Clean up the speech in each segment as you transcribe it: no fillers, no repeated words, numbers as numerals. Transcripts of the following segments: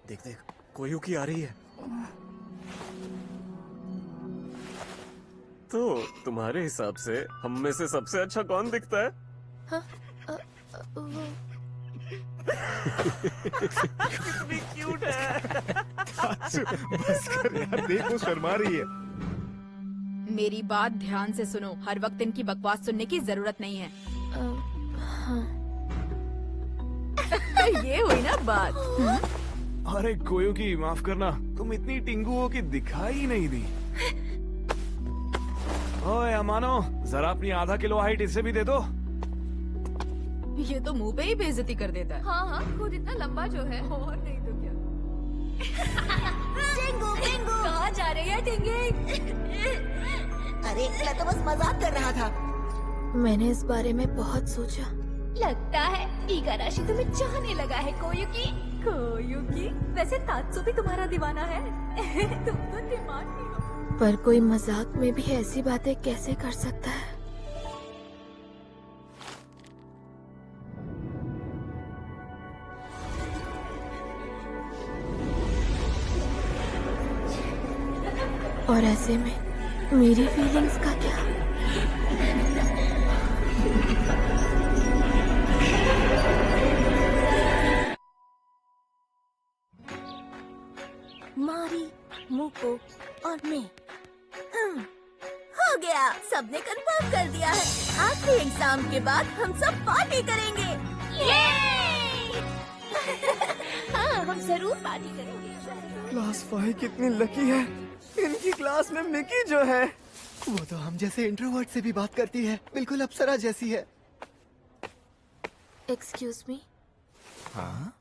देख देख, कोयुकी आ रही है। तो तुम्हारे हिसाब से हम में से सबसे अच्छा कौन दिखता है? हाँ, वो कितनी क्यूट है। बस कर यार, देख वो शर्मा रही है। मेरी बात ध्यान से सुनो, हर वक्त इनकी बकवास सुनने की जरूरत नहीं है। हाँ। ये हुई ना बात। अरे कोयुकी, माफ करना, तुम इतनी टिंगू हो कि दिखाई नहीं दी। ओए अमानो, जरा अपनी आधा किलो हाइट इसे भी दे दो। ये तो मुंह पे ही बेइज्जती कर देता है। हाँ हाँ, खुद इतना लंबा जो है। और नहीं तो क्या। टिंगू टिंगू, कहाँ जा रही है टिंगी? अरे मैं तो बस मजाक कर रहा था। मैंने इस बारे में बहुत सोचा। लगता है इगाराशी तुम्हें चाहने लगा है कोयुकी। कोयुकी? वैसे तात्सु भी तुम्हारा दीवाना है। तुम तो दिमाग में हो। पर कोई मजाक में भी ऐसी बातें कैसे कर सकता है? और ऐसे में मेरी फीलिंग्स का क्या? मारी, मुको और मैं। हो गया, सबने कंफर्म कर दिया है। आखिरी एग्जाम के बाद हम सब पार्टी करेंगे। हाँ, हम जरूर पार्टी करेंगे। क्लास 5 कितनी लकी है। इनकी क्लास में मिकी जो है, वो तो हम जैसे इंट्रोवर्ट से भी बात करती है, बिल्कुल अप्सरा जैसी है। Excuse me. हाँ?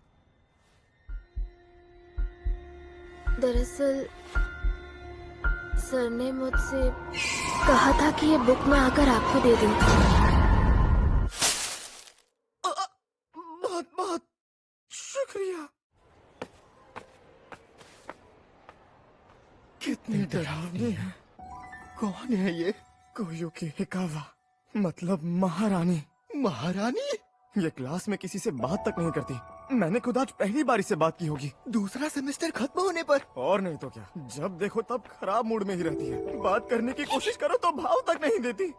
दरअसल सर ने मुझसे कहा था कि ये बुक मैं आकर आपको दे दूं। बहुत बहुत शुक्रिया। कितनी डरावनी है। कौन है ये? कोयुकी हिकावा, मतलब महारानी। महारानी? ये क्लास में किसी से बात तक नहीं करती। मैंने खुद आज पहली बार इससे बात की होगी, दूसरा सेमेस्टर खत्म होने पर। और नहीं तो क्या, जब देखो तब खराब मूड में ही रहती है। बात करने की कोशिश करो तो भाव तक नहीं देती।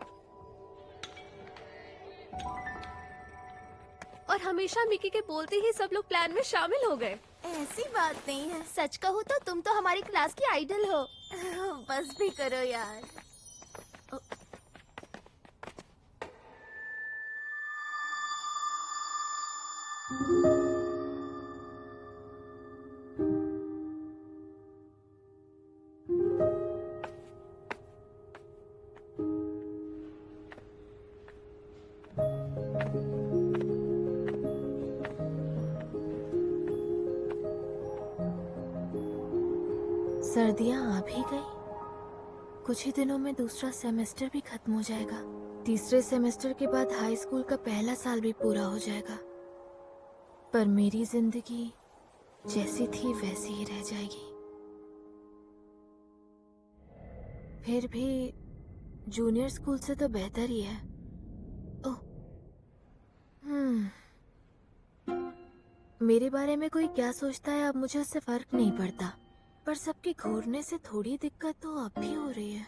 और हमेशा मिकी के बोलते ही सब लोग प्लान में शामिल हो गए। ऐसी बात नहीं है। सच कहूँ तो तुम तो हमारी क्लास की आइडल हो। बस भी करो यार। सर्दियां आ भी गई। कुछ ही दिनों में दूसरा सेमेस्टर भी खत्म हो जाएगा। तीसरे सेमेस्टर के बाद हाई स्कूल का पहला साल भी पूरा हो जाएगा। पर मेरी जिंदगी जैसी थी वैसी ही रह जाएगी। फिर भी जूनियर स्कूल से तो बेहतर ही है। ओह, मेरे बारे में कोई क्या सोचता है अब मुझे उससे फर्क नहीं पड़ता। पर सबके घूरने से थोड़ी दिक्कत तो अब भी हो रही है।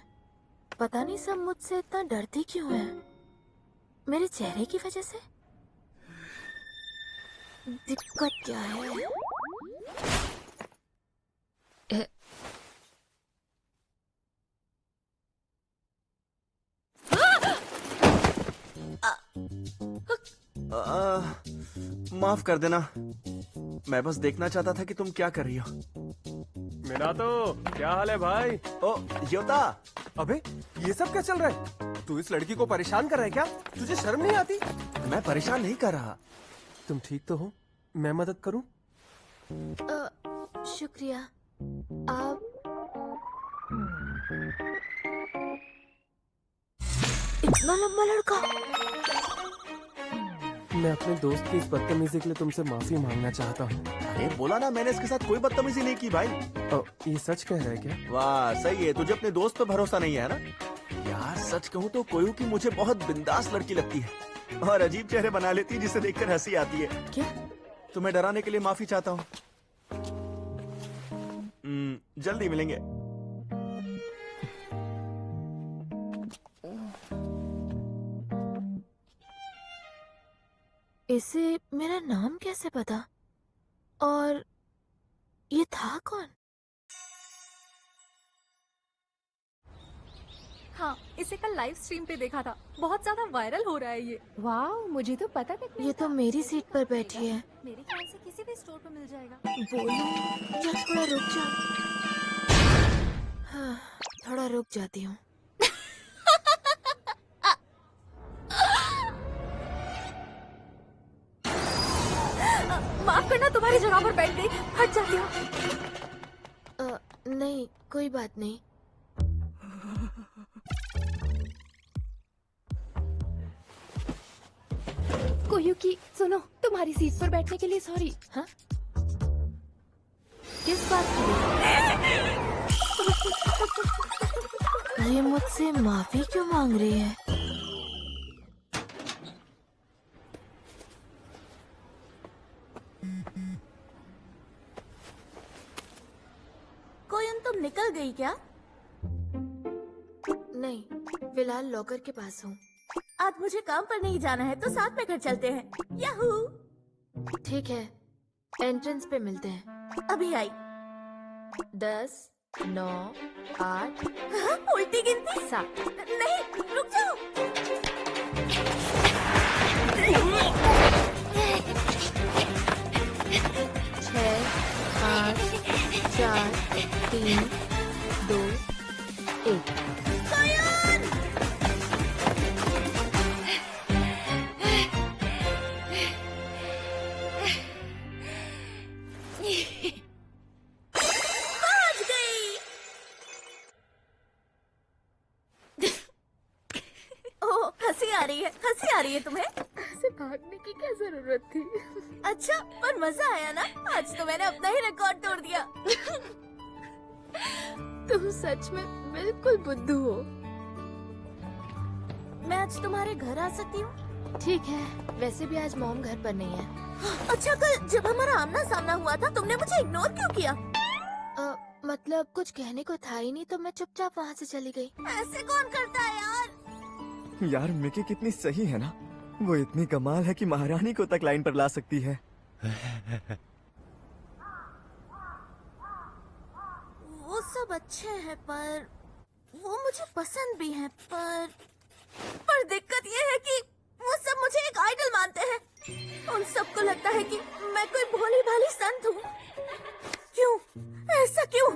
पता नहीं सब मुझसे इतना डरते क्यों हैं? मेरे चेहरे की वजह से? दिक्कत क्या है? माफ कर देना, मैं बस देखना चाहता था कि तुम क्या कर रही हो। मिनातो, क्या हाल है भाई? ओ योता, अबे ये सब क्या चल रहा है? तू इस लड़की को परेशान कर रहा है क्या? तुझे शर्म नहीं आती? मैं परेशान नहीं कर रहा। तुम ठीक तो हो? मैं मदद करूं? शुक्रिया। आप इतना लंबा लड़का? मैं अपने दोस्त की इस बदतमीजी के लिए तुमसे माफी मांगना चाहता हूँ। अरे बोला ना, मैंने इसके साथ कोई बदतमीजी नहीं की भाई। ये सच कह रहा है क्या? वाह सही है, तुझे अपने दोस्त पे भरोसा नहीं है ना? यार सच कहूँ तो कोयुकी मुझे बहुत बिंदास लड़की लगती है और अजीब चेहरे बना लेती है जिसे देखकर हंसी आती है। क्या? तुम्हें डराने के लिए माफी चाहता हूँ। जल्दी मिलेंगे। इसे मेरा नाम कैसे पता? और ये था कौन? हाँ, इसे कल लाइव स्ट्रीम पे देखा था। बहुत ज्यादा वायरल हो रहा है ये। वाह, मुझे तो पता तक नहीं ये तो मेरी सीट पर बैठी है। मेरे ख्याल से किसी भी स्टोर पे मिल जाएगा। बोलूं या थोड़ा रुक जाऊं? हाँ, थोड़ा रुक जाती हूँ। माफ करना, तुम्हारी जगह पर बैठ गई। हट जाती हूँ। नहीं, कोई बात नहीं। कोयुकी, सुनो, तुम्हारी सीट पर बैठने के लिए सॉरी। हाँ? किस बात के लिए? ये मुझसे माफी क्यों मांग रही है? कोयुन, तुम निकल गई क्या? नहीं, फिलहाल लॉकर के पास हूँ। आज मुझे काम पर नहीं जाना है, तो साथ में घर चलते हैं। याहू! ठीक है, एंट्रेंस पे मिलते हैं। अभी आई। 10, 9, 8, हाँ, उल्टी गिनती। 7। नहीं, रुक जाओ। 6, 5, 4, 3, 2, 1। कोयुन! पहुंच गई। ओह, हंसी आ रही है। हंसी आ रही है तुम्हें? ऐसे भागने की क्या जरूरत थी? अच्छा, पर मजा आया ना? आज तो मैंने अपना ही रिकॉर्ड तोड़ दिया। तुम सच में बिल्कुल बुद्धू हो। मैं आज तुम्हारे घर आ सकती हूँ? ठीक है, वैसे भी आज मॉम घर पर नहीं है। अच्छा, कल जब हमारा आमना सामना हुआ था, तुमने मुझे इग्नोर क्यों किया? मतलब कुछ कहने को था ही नहीं, तो मैं चुपचाप वहाँ से चली गई। ऐसे कौन करता है यार? यार मिकी कितनी सही है ना। वो इतनी कमाल है कि महारानी को तक लाइन पर ला सकती है। वो सब अच्छे हैं, पर वो मुझे पसंद भी हैं, पर दिक्कत ये है कि वो सब मुझे एक आइडल मानते हैं। उन सबको लगता है कि मैं कोई भोली भाली संत हूँ। क्यों? ऐसा क्यों?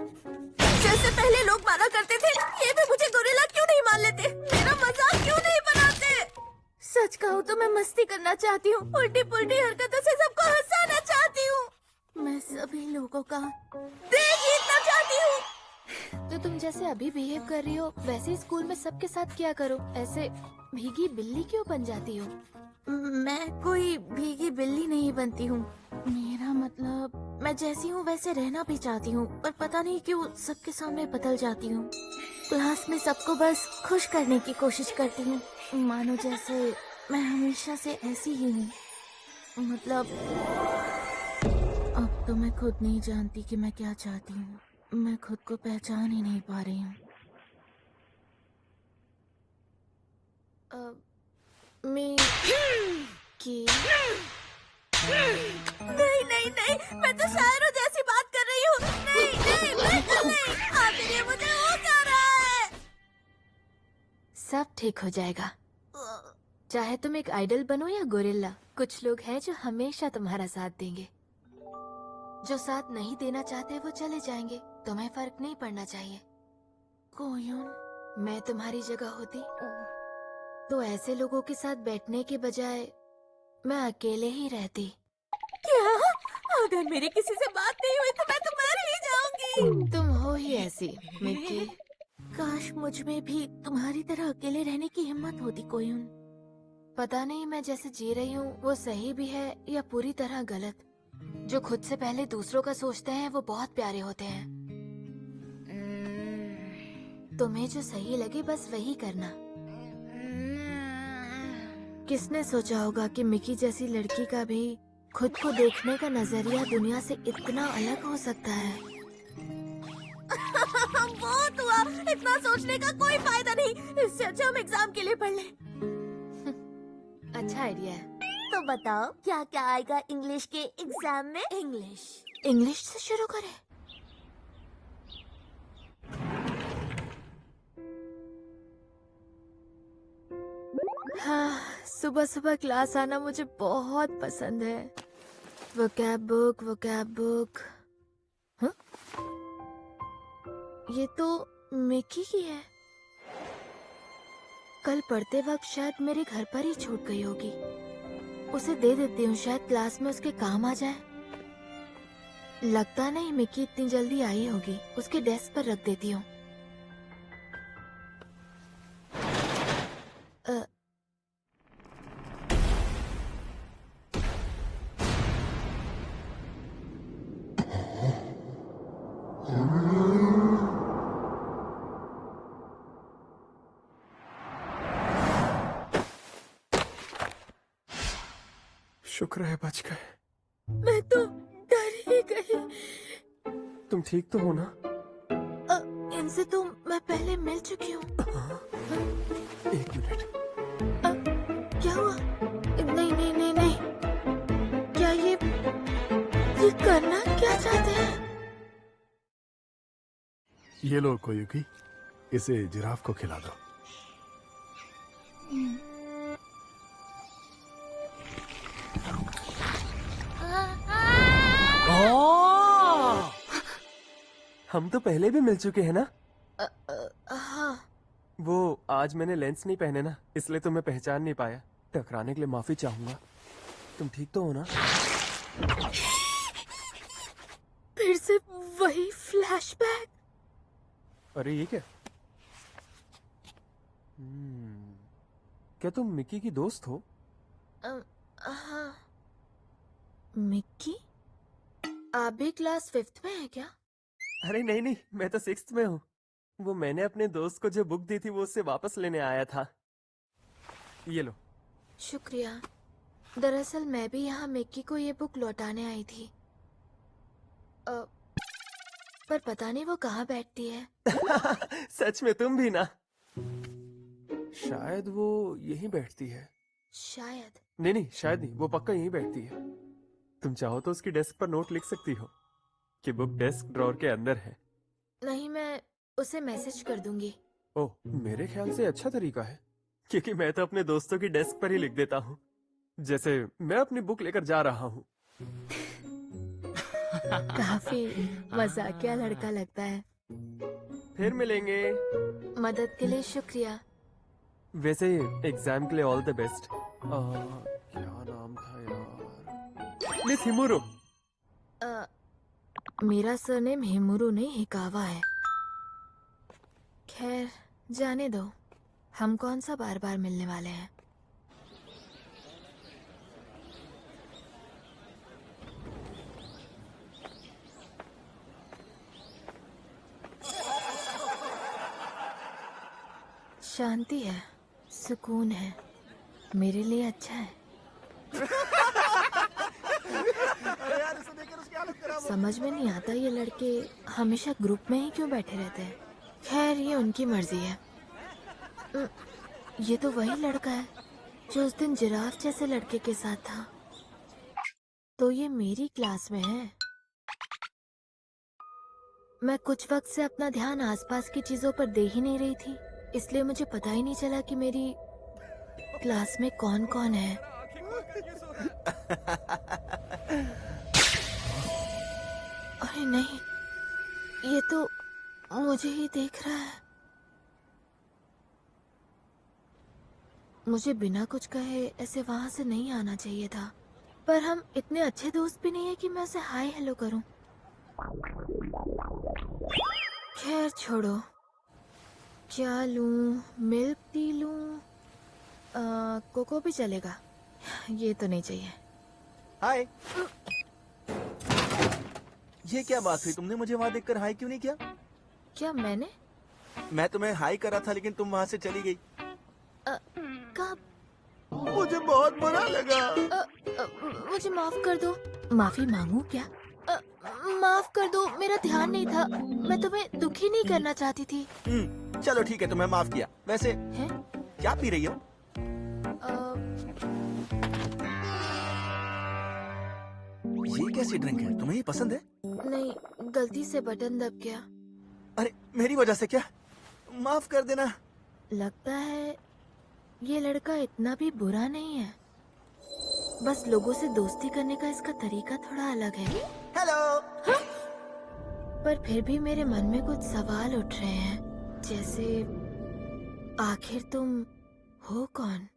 जैसे पहले लोग माना करते थे, ये भी मुझे गोरिल्ला क्यों नहीं मान लेते? मेरा मजाक क्यों नहीं बनाते? सच कहूँ तो मैं मस्ती करना चाहती हूँ, उल्टी पुल्टी हरकतों से सबको हंसाना चाहती हूँ। मैं सभी लोगों का दिल जीतना चाहती हूँ। तो तुम जैसे अभी बिहेव कर रही हो, वैसे ही स्कूल में सबके साथ किया करो। ऐसे भीगी बिल्ली क्यों बन जाती हो? मैं कोई भीगी बिल्ली नहीं बनती हूँ। मेरा मतलब मैं जैसी हूँ वैसे रहना भी चाहती हूँ, पर पता नहीं क्यों सबके सामने बदल जाती हूँ। क्लास में सबको बस खुश करने की कोशिश करती हूँ, मानो जैसे मैं हमेशा से ऐसी ही हूँ। मतलब अब तो मैं खुद नहीं जानती कि मैं क्या चाहती हूँ। मैं खुद को पहचान ही नहीं पा रही हूँ। कि नहीं नहीं नहीं, मैं तो शायरों जैसी बात कर रही हूँ। नहीं नहीं, बिल्कुल नहीं। आखिर ये मुझे वो कह रहा है। सब ठीक हो जाएगा। चाहे तुम एक आइडल बनो या गोरिल्ला, कुछ लोग हैं जो हमेशा तुम्हारा साथ देंगे। जो साथ नहीं देना चाहते वो चले जाएंगे। तुम्हें फर्क नहीं पड़ना चाहिए। कोयुन, मैं तुम्हारी जगह होती तो ऐसे लोगों के साथ बैठने के बजाय मैं अकेले ही रहती। क्या? अगर मेरी किसी से बात नहीं हुई तो मैं तो मर ही जाऊंगी। तुम हो ही ऐसी, मिक्की। काश मुझ में भी तुम्हारी तरह अकेले रहने की हिम्मत होती कोयुन। पता नहीं मैं जैसे जी रही हूँ वो सही भी है या पूरी तरह गलत। जो खुद से पहले दूसरों का सोचते हैं वो बहुत प्यारे होते हैं। तुम्हें जो सही लगे बस वही करना। किसने सोचा होगा कि मिकी जैसी लड़की का भी खुद को देखने का नजरिया दुनिया से इतना अलग हो सकता है। इतना सोचने का कोई फायदा नहीं, इससे अच्छा हम एग्जाम के लिए पढ़ लें। अच्छा आइडिया है। तो बताओ क्या क्या आएगा इंग्लिश के एग्जाम में? इंग्लिश से शुरू करें। हाँ, सुबह सुबह क्लास आना मुझे बहुत पसंद है। Vocab book. हाँ? ये तो मिकी की है। कल पढ़ते वक्त शायद मेरे घर पर ही छूट गई होगी। उसे दे देती हूँ, शायद क्लास में उसके काम आ जाए। लगता नहीं मिकी इतनी जल्दी आई होगी। उसके डेस्क पर रख देती हूँ। शुक्र है बच गए। मैं तो डर ही गई। तुम ठीक तो हो ना? इनसे तो मैं पहले मिल चुकी हूँ। एक मिनट। क्या हुआ? नहीं। क्या ये करना क्या चाहते हैं? ये लो कोयुकी, इसे जिराफ को खिला दो। हम तो पहले भी मिल चुके हैं ना? हाँ। वो आज मैंने लेंस नहीं पहने ना, इसलिए तुम्हें पहचान नहीं पाया। टकराने के लिए माफी चाहूंगा। तुम ठीक तो हो ना? फिर से वही फ्लैशबैक। अरे ये क्या? क्या तुम मिकी की दोस्त हो? हाँ। मिक्की? आप भी क्लास 5th में हैं क्या? अरे नहीं, मैं तो 6th में हूँ। वो मैंने अपने दोस्त को जो बुक दी थी वो उससे वापस लेने आया था। ये लो। शुक्रिया। दरअसल मैं भी यहाँ मिक्की को ये बुक लौटाने आई थी। पर पता नहीं वो कहाँ बैठती है। सच में तुम भी ना? शायद वो यहीं बैठती है। शायद नहीं, शायद नहीं, वो पक्का यहीं बैठती है। तुम चाहो तो उसकी डेस्क पर नोट लिख सकती हो कि बुक डेस्क ड्रॉर के अंदर है। नहीं, मैं उसे मैसेज कर दूंगी। ओह, मेरे ख्याल से अच्छा तरीका है, क्योंकि मैं तो अपने दोस्तों की डेस्क पर ही लिख देता हूँ। जैसे मैं अपनी बुक लेकर जा रहा हूँ। काफी मजाकिया लड़का लगता है। फिर मिलेंगे। मदद के लिए शुक्रिया। वैसे एग्जाम के लिए ऑल द बेस्ट। क्या नाम था यार? मिस हिमुरो। मेरा सरनेम हिमुरू नहीं हिकावा है। खैर जाने दो, हम कौन सा बार बार मिलने वाले हैं। शांति है, सुकून है, मेरे लिए अच्छा है। समझ में नहीं आता ये लड़के हमेशा ग्रुप में ही क्यों बैठे रहते हैं। खैर ये उनकी मर्जी है। ये तो वही लड़का है जो उस दिन जिराफ जैसे लड़के के साथ था। तो ये मेरी क्लास में है। मैं कुछ वक्त से अपना ध्यान आसपास की चीजों पर दे ही नहीं रही थी, इसलिए मुझे पता ही नहीं चला कि मेरी क्लास में कौन कौन है। अरे नहीं, ये तो मुझे ही देख रहा है। मुझे बिना कुछ कहे ऐसे वहां से नहीं आना चाहिए था, पर हम इतने अच्छे दोस्त भी नहीं है कि मैं उसे हाय हेलो करूं। खैर छोड़ो, क्या लूं? मिल्क टी लूं? कोको भी चलेगा। ये तो नहीं चाहिए। हाय। ये क्या बात हुई? तुमने मुझे वहाँ देखकर हाय क्यों नहीं किया? क्या मैंने? मैं तुम्हें हाय करा था लेकिन तुम वहाँ से चली गई। कब? मुझे बहुत बुरा लगा। मुझे माफ कर दो। माफी मांगू क्या? माफ कर दो, मेरा ध्यान नहीं था। मैं तुम्हें दुखी नहीं करना चाहती थी। चलो ठीक है, तुम्हें माफ किया। वैसे हैं? क्या पी रही हो? ये कैसी ड्रिंक है? तुम्हें ये पसंद है? नहीं, गलती से बटन दब गया। अरे मेरी वजह से क्या? माफ कर देना। लगता है ये लड़का इतना भी बुरा नहीं है, बस लोगों से दोस्ती करने का इसका तरीका थोड़ा अलग है। हेलो। पर फिर भी मेरे मन में कुछ सवाल उठ रहे हैं, जैसे आखिर तुम हो कौन?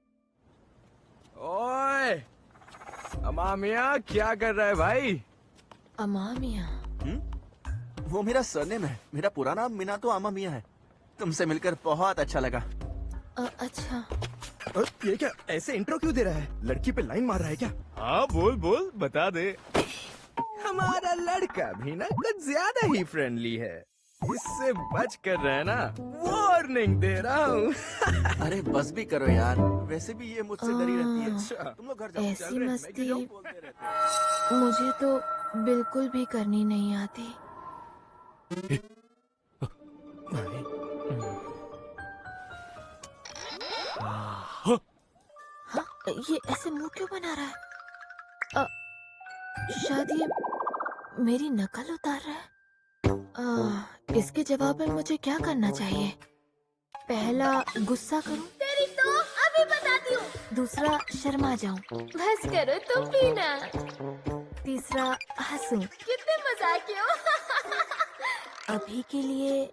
ओए, अमामिया क्या कर रहा है भाई? अमामिया? वो मेरा सरनेम है। मेरा पूरा नाम मिनातो आमा मिया है। तुमसे मिलकर बहुत अच्छा लगा। अच्छा। ये क्या ऐसे इंट्रो क्यों दे रहा है? लड़की पे लाइन मार रहा है क्या? हाँ बोल बोल, बता दे। हमारा लड़का भी ना कुछ ज्यादा ही फ्रेंडली है, इससे बच कर रहना, वार्निंग दे रहा हूँ। अरे बस भी करो यार, वैसे भी ये मुझसे डरी रहती है। अच्छा, तुम लोग घर जाओ। ऐसी चल रहे हैं, मस्ती मैगी जाओ, बोलते रहते हैं। मुझे तो बिल्कुल भी करनी नहीं आती। हाँ, ये ऐसे मुंह क्यों बना रहा है? शायद ये मेरी नकल उतार रहा है। इसके जवाब में मुझे क्या करना चाहिए? पहला, गुस्सा करूं। तेरी तो अभी बताती हूँ। दूसरा, शर्मा जाऊं। बस करो तुम भी ना। तीसरा, हंसूं। कितने मजाक हो। अभी के लिए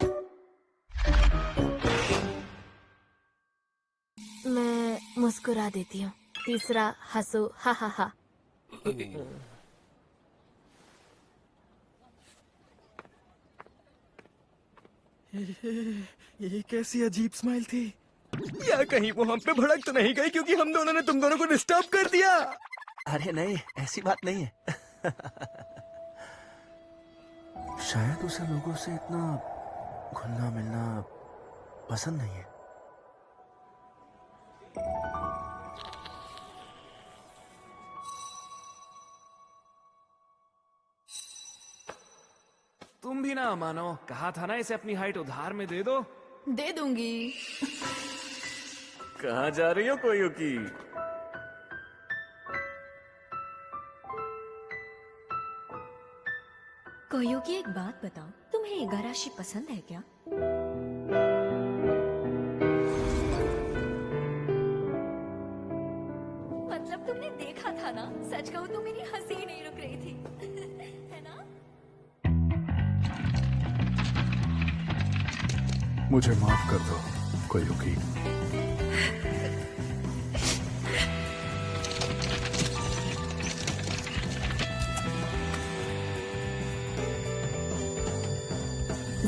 मैं मुस्कुरा देती हूँ। तीसरा, हंसो, हा हा हा। ये कैसी अजीब स्माइल थी? या कहीं वो हम पे भड़क तो नहीं गई क्योंकि हम दोनों ने तुम दोनों को डिस्टर्ब कर दिया? अरे नहीं, ऐसी बात नहीं है। शायद उसे लोगों से इतना घुलना मिलना पसंद नहीं है। तुम भी ना मानो, कहा था ना इसे अपनी हाइट उधार में दे दो। दे दूंगी। कहाँ जा रही हो कोयुकी? कोयुकी, एक बात बताओ, तुम्हें इगाराशी पसंद है क्या? मतलब तुमने देखा था ना, सच कहूँ तो मेरी हंसी ही नहीं रुक रही थी। है ना? मुझे माफ कर दो कोयुकी।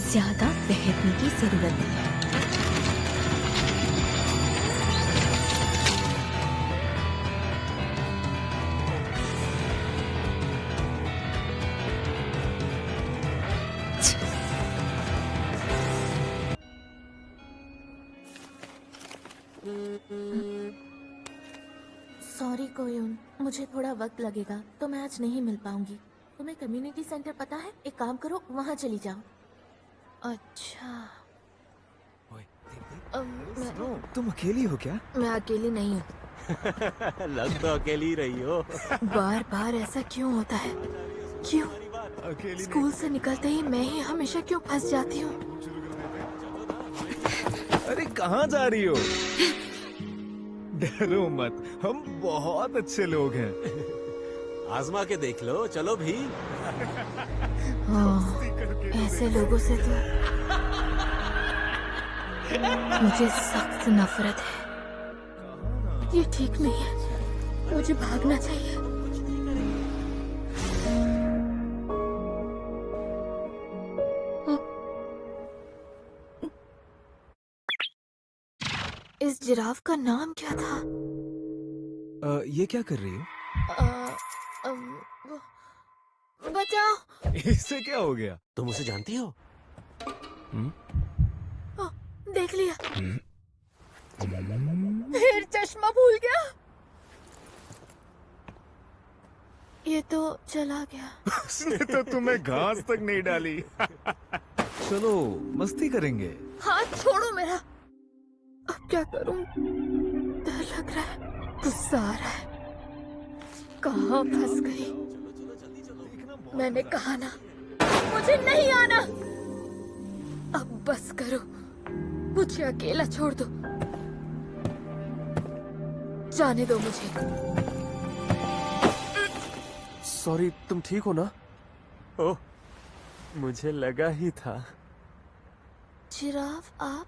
ज्यादा बहकने की जरूरत नहीं है। सॉरी कोयुन, मुझे थोड़ा वक्त लगेगा तो मैं आज नहीं मिल पाऊंगी। तुम्हें कम्युनिटी सेंटर पता है? एक काम करो, वहाँ चली जाओ। अच्छा। तुम अकेली हो क्या? मैं अकेली नहीं हूँ। लग तो अकेली रही हो। बार बार ऐसा क्यों होता है? क्यों? अकेली स्कूल से निकलते ही मैं ही हमेशा क्यों फंस जाती हूँ? अरे कहाँ जा रही हो? डरो मत, हम बहुत अच्छे लोग हैं। आजमा के देख लो, चलो भी। ऐसे लोगों से तो मुझे सख्त नफरत है। ये ठीक नहीं है, मुझे भागना चाहिए। इस जिराफ का नाम क्या था? ये क्या कर रही हो? बचाओ! इससे क्या हो गया? तुम उसे जानती हो? देख लिया। फिर चश्मा भूल गया। ये तो चला गया। उसने तो तुम्हें घास तक नहीं डाली। चलो मस्ती करेंगे। हाथ छोड़ो मेरा। अब क्या करूं? डर लग रहा है, गुस्सा आ रहा है। कहाँ फंस गई? मैंने कहा ना, मुझे नहीं आना। अब बस करो, मुझे अकेला छोड़ दो। जाने दो मुझे। सॉरी, तुम ठीक हो ना? ओह, मुझे लगा ही था। जिराफ आप?